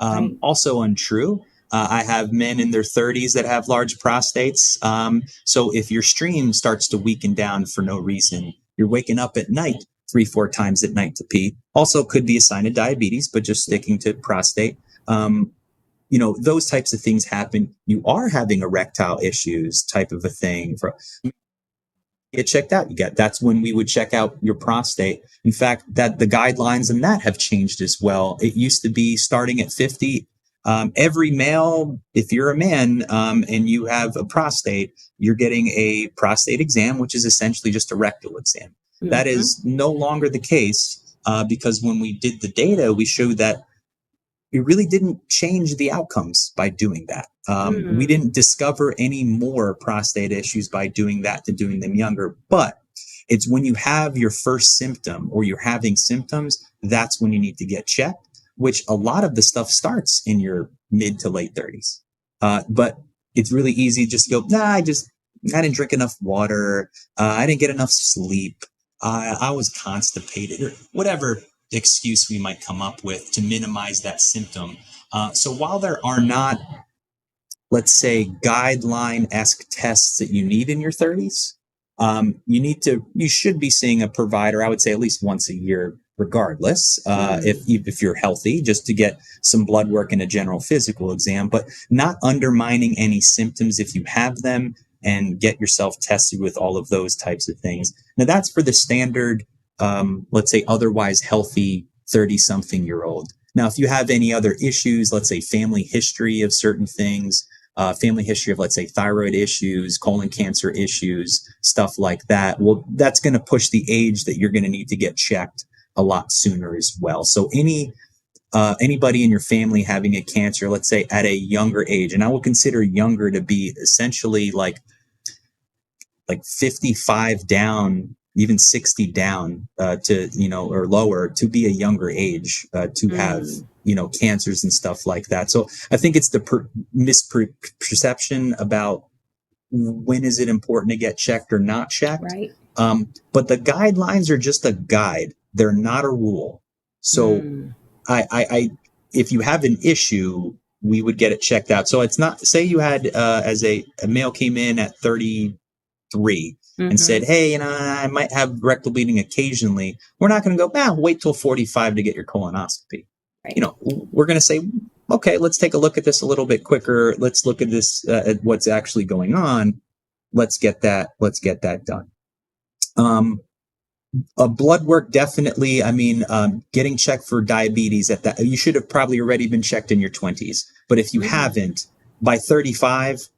A: Right.
B: Also untrue. I have men in their 30s that have large prostates. So if your stream starts to weaken down for no reason, you're waking up at night 3-4 times at night to pee. Also could be a sign of diabetes, but just sticking to prostate. Those types of things happen. You are having erectile issues type of a thing. Get checked out. That's when we would check out your prostate. In fact, that the guidelines and that have changed as well. It used to be starting at 50. Every male, if you're a man and you have a prostate, you're getting a prostate exam, which is essentially just a rectal exam. That is no longer the case because when we did the data, we showed that we really didn't change the outcomes by doing that. We didn't discover any more prostate issues by doing that to doing them younger. But it's when you have your first symptom or you're having symptoms, that's when you need to get checked, which a lot of the stuff starts in your mid to late 30s. But it's really easy just to go, I didn't drink enough water. I didn't get enough sleep. I was constipated, or whatever excuse we might come up with to minimize that symptom. So while there are not, let's say, guideline-esque tests that you need in your 30s, you should be seeing a provider, I would say at least once a year, regardless, if you're healthy, just to get some blood work and a general physical exam, but not undermining any symptoms if you have them, and get yourself tested with all of those types of things. Now, that's for the standard, let's say, otherwise healthy 30-something-year-old. Now, if you have any other issues, let's say family history of certain things, family history of, let's say, thyroid issues, colon cancer issues, stuff like that, well, that's going to push the age that you're going to need to get checked a lot sooner as well. So anybody in your family having a cancer, let's say at a younger age, and I will consider younger to be essentially like 55 down, even 60 down, to, or lower, to be a younger age, to have, cancers and stuff like that. So I think it's the misperception about when is it important to get checked or not checked.
A: Right.
B: But the guidelines are just a guide. They're not a rule. So I if you have an issue, we would get it checked out. So it's not, say you had, as a male came in at 33 and said, hey, I might have rectal bleeding occasionally. We're not going to go, wait till 45 to get your colonoscopy. Right. We're going to say, okay, let's take a look at this a little bit quicker. Let's look at this, at what's actually going on. Let's get that done. A blood work, definitely. I mean, getting checked for diabetes you should have probably already been checked in your 20s. But if you haven't, by 35,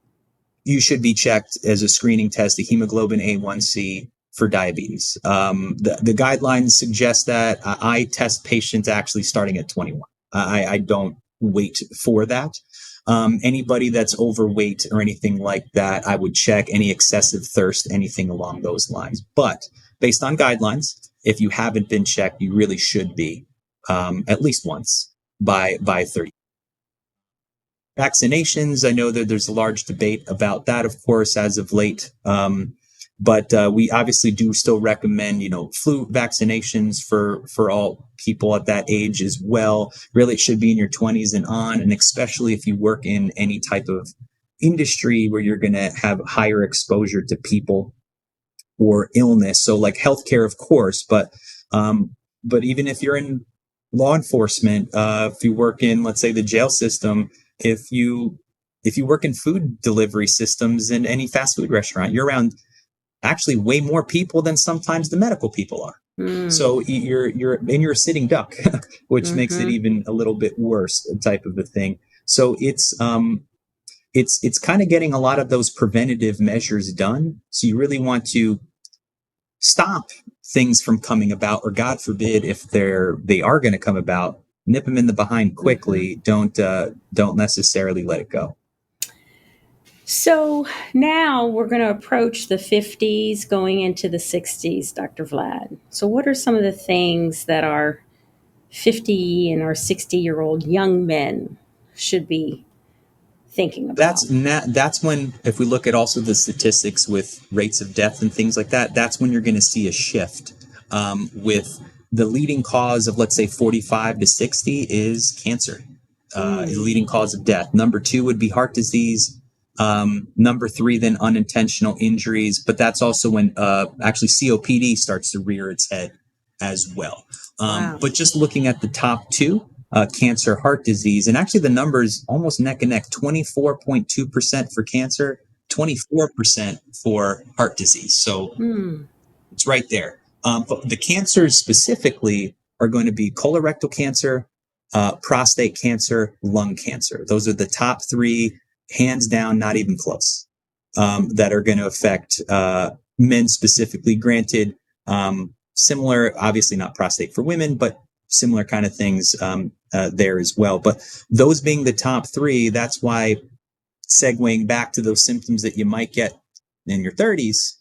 B: you should be checked as a screening test, the hemoglobin A1C for diabetes. The guidelines suggest that I test patients actually starting at 21. I don't wait for that. Anybody that's overweight or anything like that, I would check. Any excessive thirst, anything along those lines. But based on guidelines, if you haven't been checked, you really should be, at least once by 30. Vaccinations, I know that there's a large debate about that, of course, as of late. But we obviously do still recommend, flu vaccinations for all people at that age as well. Really, it should be in your 20s and on, and especially if you work in any type of industry where you're going to have higher exposure to people or illness. So like healthcare, of course, but even if you're in law enforcement, if you work in, let's say, the jail system, if you work in food delivery systems in any fast food restaurant, you're around actually way more people than sometimes the medical people are. So you're a sitting duck, which makes it even a little bit worse, type of a thing. So it's kind of getting a lot of those preventative measures done. So you really want to stop things from coming about, or God forbid, if they are going to come about, nip them in the behind quickly. Don't necessarily let it go.
A: So now we're going to approach the 50s, going into the 60s, Dr. Vlad. So what are some of the things that our 50 and our 60-year-old young men should be thinking about?
B: That's when, if we look at also the statistics with rates of death and things like that, that's when you're going to see a shift, with the leading cause of, let's say, 45 to 60 is cancer, is the leading cause of death. Number 2 would be heart disease. Number 3, then unintentional injuries, but that's also when actually COPD starts to rear its head as well. But just looking at the top 2, cancer, heart disease, and actually the numbers almost neck and neck, 24.2% for cancer, 24% for heart disease. So it's right there. But the cancers specifically are going to be colorectal cancer, prostate cancer, lung cancer. Those are the top 3, hands down, not even close, that are going to affect men specifically. Granted, similar, obviously not prostate for women, but similar kind of things there as well. But those being the top 3, that's why, segueing back to those symptoms that you might get in your 30s,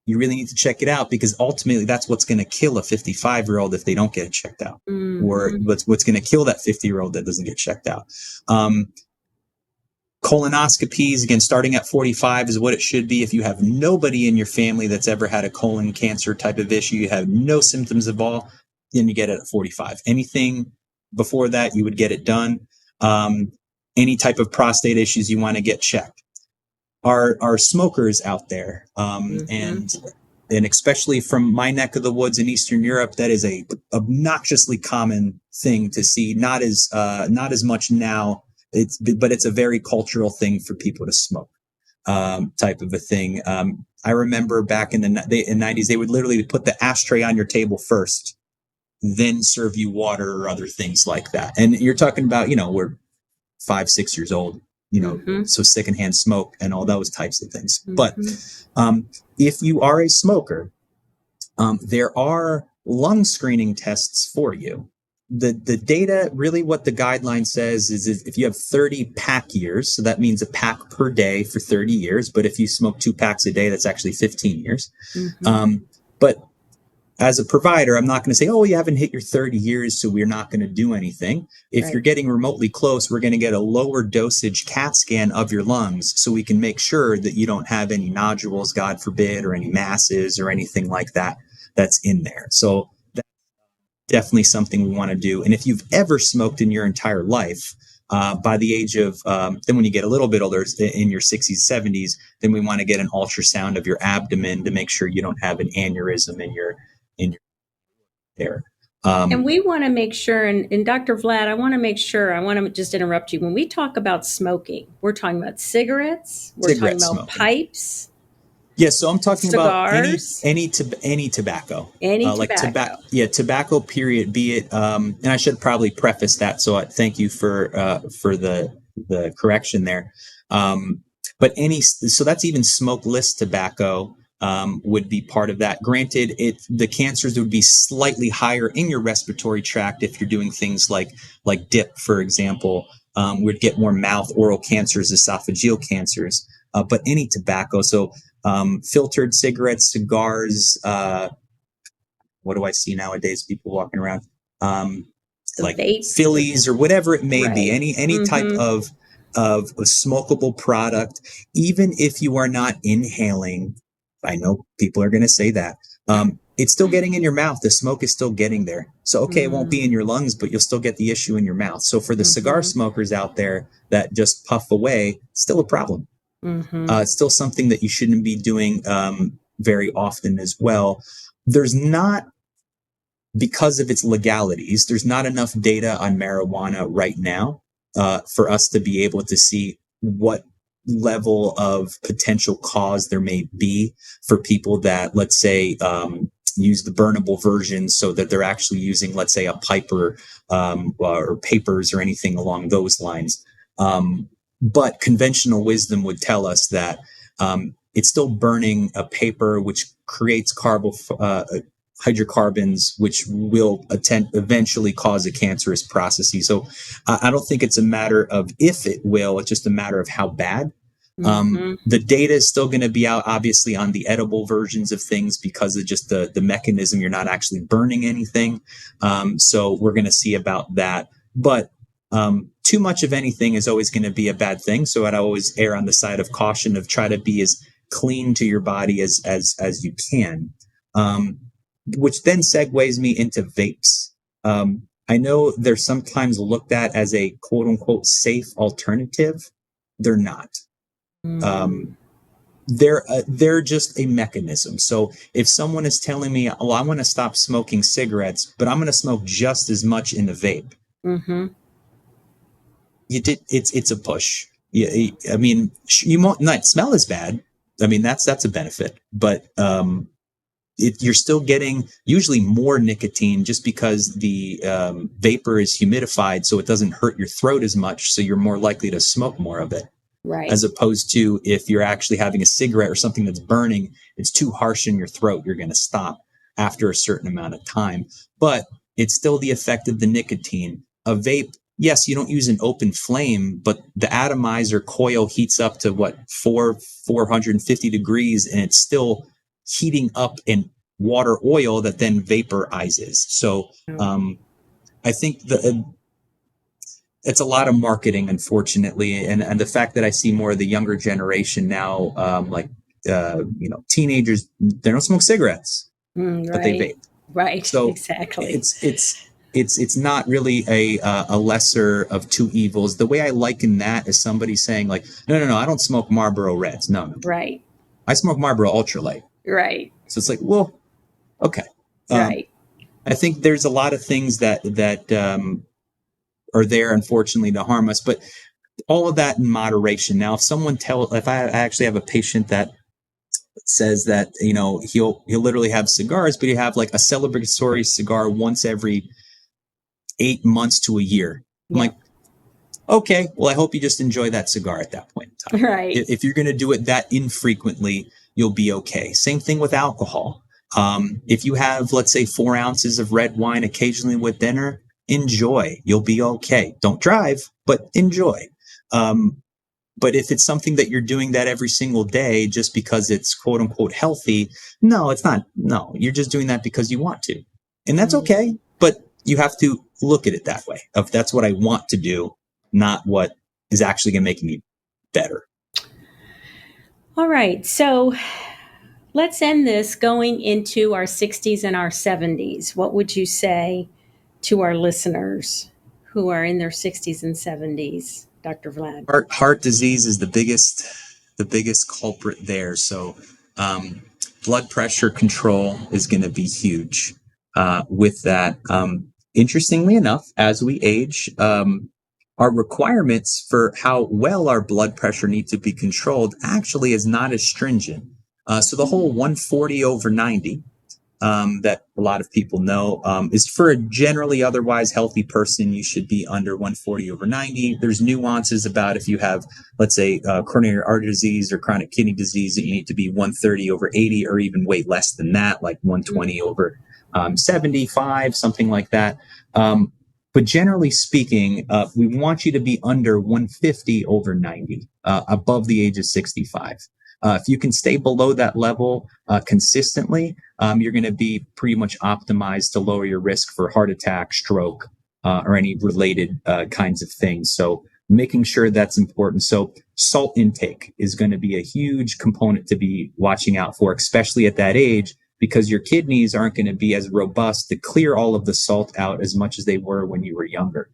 B: you really need to check it out, because ultimately that's what's going to kill a 55-year-old if they don't get it checked out, or what's going to kill that 50-year-old that doesn't get checked out. Colonoscopies, again, starting at 45 is what it should be. If you have nobody in your family that's ever had a colon cancer type of issue, you have no symptoms at all, then you get it at 45. Anything before that, you would get it done. Any type of prostate issues you want to get checked. Are smokers out there, and and especially from my neck of the woods in Eastern Europe, that is a obnoxiously common thing to see. Not as much now. But it's a very cultural thing for people to smoke, type of a thing. I remember back in the 90s, they would literally put the ashtray on your table first, then serve you water or other things like that. And you're talking about, we're 5, 6 years old, so secondhand smoke and all those types of things. But if you are a smoker, there are lung screening tests for you. The data, really what the guideline says is if you have 30 pack years, so that means a pack per day for 30 years. But if you smoke 2 packs a day, that's actually 15 years. But as a provider, I'm not going to say, oh, you haven't hit your 30 years, so we're not going to do anything. If you're getting remotely close, we're going to get a lower dosage CAT scan of your lungs so we can make sure that you don't have any nodules, God forbid, or any masses or anything like that that's in there. So that's definitely something we want to do. And if you've ever smoked in your entire life, by the age of, then when you get a little bit older, in your 60s, 70s, then we want to get an ultrasound of your abdomen to make sure you don't have an aneurysm in your there.
A: And we want to make sure, and Dr. Vlad, I want to just interrupt you. When we talk about smoking, we're talking about cigarettes, we're talking about smoking. Pipes.
B: Yeah, so I'm talking
A: cigars,
B: about any tobacco.
A: Tobacco.
B: Tobacco, period, be it, and I should probably preface that, so thank you for the correction there. But so that's even smokeless tobacco. Would be part of that. Granted, the cancers would be slightly higher in your respiratory tract if you're doing things like dip, for example. We'd get more mouth, oral cancers, esophageal cancers. But any tobacco, so filtered cigarettes, cigars. What do I see nowadays? People walking around like vapes, Phillies or whatever it may be. Any type of a smokable product, even if you are not inhaling. I know people are going to say that. It's still getting in your mouth. The smoke is still getting there. So, okay, it won't be in your lungs, but you'll still get the issue in your mouth. So for the cigar smokers out there that just puff away, still a problem. It's still something that you shouldn't be doing very often as well. There's not, because of its legalities, there's not enough data on marijuana right now for us to be able to see what level of potential cause there may be for people that, let's say, use the burnable version, so that they're actually using, let's say, a pipe or papers or anything along those lines. But conventional wisdom would tell us that it's still burning a paper, which creates hydrocarbons, which will eventually cause a cancerous process. So I don't think it's a matter of if it will, it's just a matter of how bad. The data is still going to be out, obviously, on the edible versions of things because of just the mechanism. You're not actually burning anything. So we're going to see about that. But too much of anything is always going to be a bad thing. So I'd always err on the side of caution of try to be as clean to your body as you can. Which then segues me into vapes. I know they're sometimes looked at as a quote unquote safe alternative. They're not. They're just a mechanism. So if someone is telling me, oh, I want to stop smoking cigarettes, but I'm going to smoke just as much in the vape. It's a push. I mean, you won't not smell as bad. I mean, that's a benefit, but you're still getting usually more nicotine just because the vapor is humidified, so it doesn't hurt your throat as much. So you're more likely to smoke more of it. Right. As opposed to if you're actually having a cigarette or something that's burning, it's too harsh in your throat. You're going to stop after a certain amount of time. But it's still the effect of the nicotine. A vape, yes, you don't use an open flame, but the atomizer coil heats up to 450 degrees, and it's still heating up in water oil that then vaporizes. So I think it's a lot of marketing, unfortunately, and the fact that I see more of the younger generation now, teenagers, they don't smoke cigarettes, but they vape.
A: Right.
B: So
A: exactly.
B: It's not really a lesser of two evils. The way I liken that is somebody saying like, no, I don't smoke Marlboro Reds. No.
A: Right.
B: I smoke Marlboro Ultralight.
A: Right.
B: So it's like, well, okay.
A: Right.
B: I think there's a lot of things that are there, unfortunately, to harm us, but all of that in moderation. Now, if I actually have a patient that says that, he'll literally have cigars, but he have like a celebratory cigar once every 8 months to a year. I'm
A: Yeah.
B: like, okay, well, I hope you just enjoy that cigar at that point in time.
A: Right.
B: If you're going to do it that infrequently, you'll be okay. Same thing with alcohol. If you have, let's say, 4 ounces of red wine occasionally with dinner, enjoy. You'll be okay. Don't drive, but enjoy. But if it's something that you're doing that every single day just because it's quote unquote healthy, no, it's not. No, you're just doing that because you want to. And that's okay. But you have to look at it that way. If that's what I want to do, not what is actually going to make me better.
A: All right. So let's end this going into our 60s and our 70s. What would you say to our listeners who are in their 60s and 70s, Dr. Vlad?
B: Heart disease is the biggest culprit there. So blood pressure control is going to be huge with that. Interestingly enough, as we age, our requirements for how well our blood pressure needs to be controlled actually is not as stringent. So the whole 140/90 that a lot of people know is for a generally otherwise healthy person. You should be under 140/90. There's nuances about if you have, let's say, coronary artery disease or chronic kidney disease, that you need to be 130/80 or even way less than that, like 120/75, something like that. But generally speaking, we want you to be under 150/90, above the age of 65. If you can stay below that level consistently, you're going to be pretty much optimized to lower your risk for heart attack, stroke, or any related kinds of things. So making sure that's important. So salt intake is going to be a huge component to be watching out for, especially at that age, because your kidneys aren't going to be as robust to clear all of the salt out as much as they were when you were younger.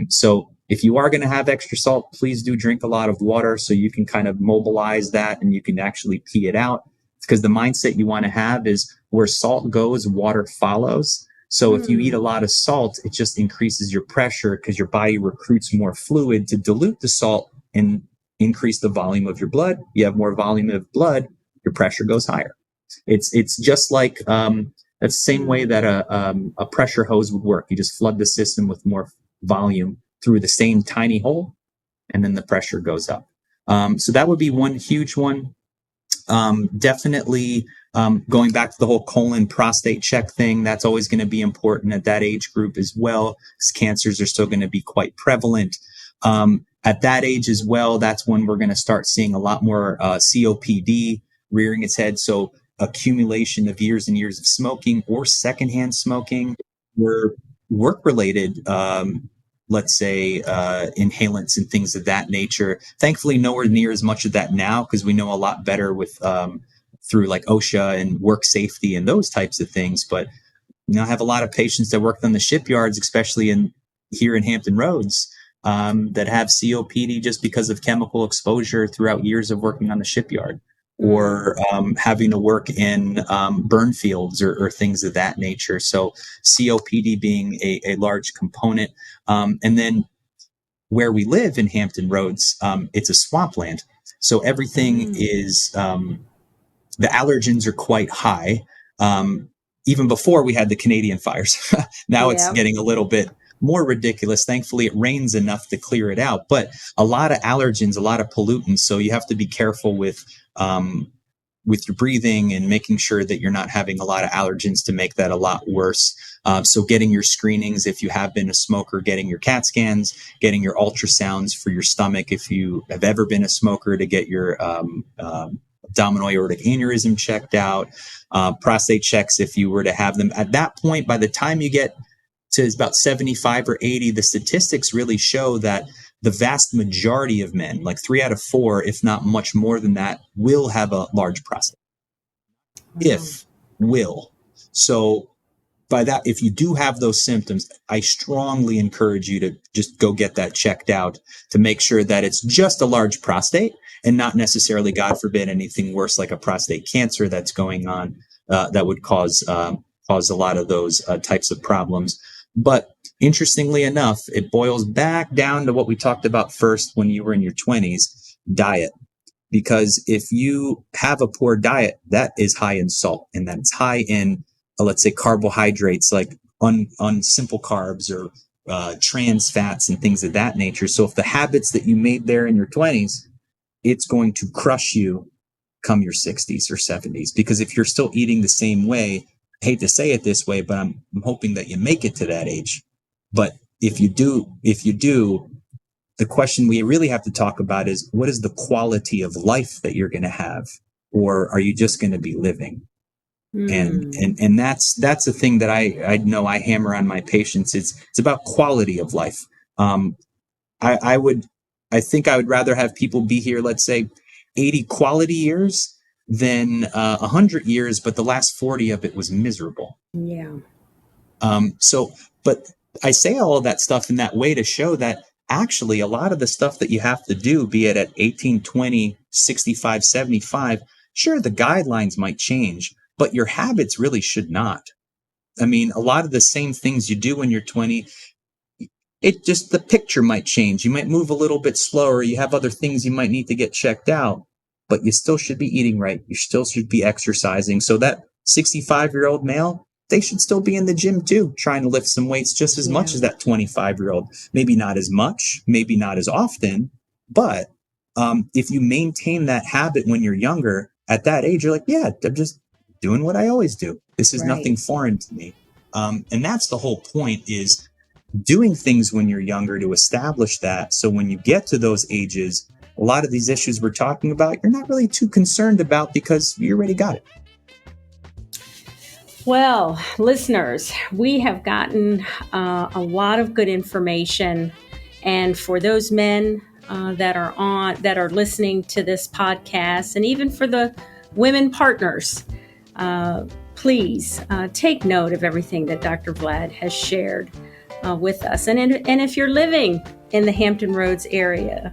B: So if you are going to have extra salt, please do drink a lot of water so you can kind of mobilize that and you can actually pee it out. Because the mindset you want to have is where salt goes, water follows. So if you eat a lot of salt, it just increases your pressure because your body recruits more fluid to dilute the salt and increase the volume of your blood. You have more volume of blood, your pressure goes higher. It's just like that's the same way that a pressure hose would work. You just flood the system with more volume through the same tiny hole, and then the pressure goes up. So that would be one huge one. Definitely going back to the whole colon prostate check thing, that's always going to be important at that age group as well, because cancers are still going to be quite prevalent. At that age as well, that's when we're going to start seeing a lot more COPD rearing its head. So accumulation of years and years of smoking or secondhand smoking or work-related let's say, inhalants and things of that nature. Thankfully, nowhere near as much of that now because we know a lot better with through like OSHA and work safety and those types of things. But I have a lot of patients that worked on the shipyards, especially here in Hampton Roads, that have COPD just because of chemical exposure throughout years of working on the shipyard. Or having to work in burn fields or things of that nature. So COPD being a large component. And then where we live in Hampton Roads, it's a swampland. So everything is, the allergens are quite high. Even before we had the Canadian fires. Now it's getting a little bit more ridiculous. Thankfully, it rains enough to clear it out, but a lot of allergens, a lot of pollutants. So you have to be careful with your breathing and making sure that you're not having a lot of allergens to make that a lot worse. So getting your screenings, if you have been a smoker, getting your CAT scans, getting your ultrasounds for your stomach, if you have ever been a smoker, to get your abdominal aortic aneurysm checked out, prostate checks if you were to have them. At that point, by the time you get to about 75 or 80, the statistics really show that the vast majority of men, like 3 out of 4, if not much more than that, will have a large prostate. So by that, if you do have those symptoms, I strongly encourage you to just go get that checked out to make sure that it's just a large prostate and not necessarily, God forbid, anything worse like a prostate cancer that's going on. that would cause a lot of those types of problems. But interestingly enough, it boils back down to what we talked about first when you were in your 20s, diet. Because if you have a poor diet, that is high in salt and that's high in, let's say, carbohydrates like on simple carbs or trans fats and things of that nature. So if the habits that you made there in your 20s, it's going to crush you come your 60s or 70s. Because if you're still eating the same way, I hate to say it this way, but I'm hoping that you make it to that age. But if you do, the question we really have to talk about is, what is the quality of life that you're going to have? Or are you just going to be living? And that's the thing that I know I hammer on my patients. It's about quality of life. I think I would rather have people be here, let's say 80 quality years than 100 years, but the last 40 of it was miserable.
A: Yeah.
B: But I say all of that stuff in that way to show that actually a lot of the stuff that you have to do, be it at 18, 20, 65, 75, sure, the guidelines might change, but your habits really should not. I mean, a lot of the same things you do when you're 20, the picture might change. You might move a little bit slower. You have other things you might need to get checked out, but you still should be eating right. You still should be exercising. So that 65-year-old male, they should still be in the gym too, trying to lift some weights just as much as that 25-year-old. Maybe not as much, maybe not as often, but if you maintain that habit when you're younger, at that age, you're like, yeah, I'm just doing what I always do. This is nothing foreign to me. And that's the whole point, is doing things when you're younger to establish that. So when you get to those ages, a lot of these issues we're talking about, you're not really too concerned about because you already got it.
A: Well, listeners, we have gotten a lot of good information. And for those men that are listening to this podcast, and even for the women partners, please take note of everything that Dr. Vlad has shared with us. And if you're living in the Hampton Roads area,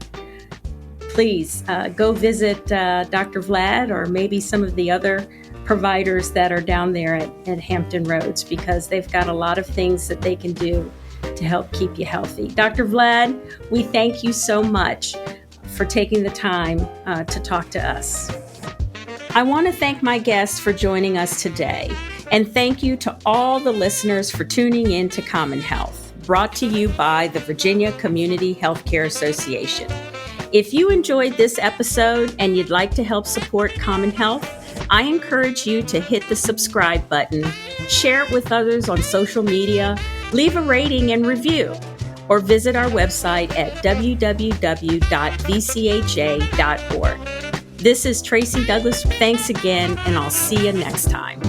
A: please go visit Dr. Vlad or maybe some of the other providers that are down there at Hampton Roads, because they've got a lot of things that they can do to help keep you healthy. Dr. Vlad, we thank you so much for taking the time to talk to us. I want to thank my guests for joining us today, and thank you to all the listeners for tuning in to CommonHealth, brought to you by the Virginia Community Healthcare Association. If you enjoyed this episode and you'd like to help support CommonHealth, I encourage you to hit the subscribe button, share it with others on social media, leave a rating and review, or visit our website at www.vcha.org. This is Tracy Douglas. Thanks again, and I'll see you next time.